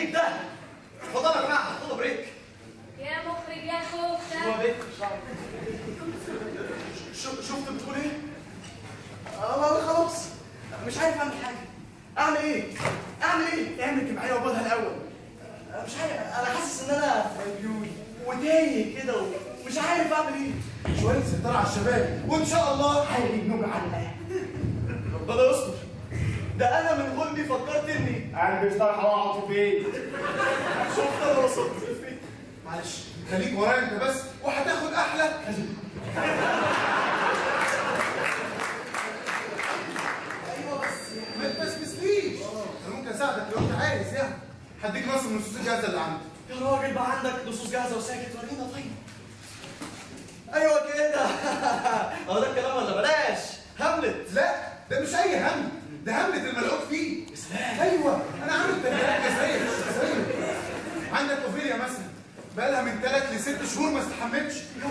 يخليك ده. اتفضلوا يا جماعه خدوا بريك. يا مخرج يا كفته. هو بيت شفت بتقول ايه؟ خلاص مش عارف اعمل حاجه. اعمل ايه؟ اعمل معايا وقولها الاول. مش عارف، انا حاسس ان انا مجنون وتايه كده ومش عارف اعمل ايه. شويه سيطره على الشباب وان شاء الله هيجيب نوم علقه. ربنا يستر. ده انا من غلبي فكرت اني قلبي افتح واقعد في البيت. شفت انا وصلت لفين. معلش خليك ورايا انت بس وهتاخد احلى. ايوه بس ما تبسبسليش. انا ممكن اساعدك لو انت عايز يعني. هديك نص من النصوص الجاهزه اللي عندي. يا راجل بقى عندك نصوص جاهزه وساكت، ورينا طيب. ايوه كده. هو ده الكلام ولا بلاش؟ هاملت. لا ده مش اي هاملت، ده هاملت الملعوب فيه. ازاي؟ ايوه انا عامل ترجمه جزائريه. عندك اوفيليا مثلا بقالها من 3 ل 6 شهور ما استحمتش. يا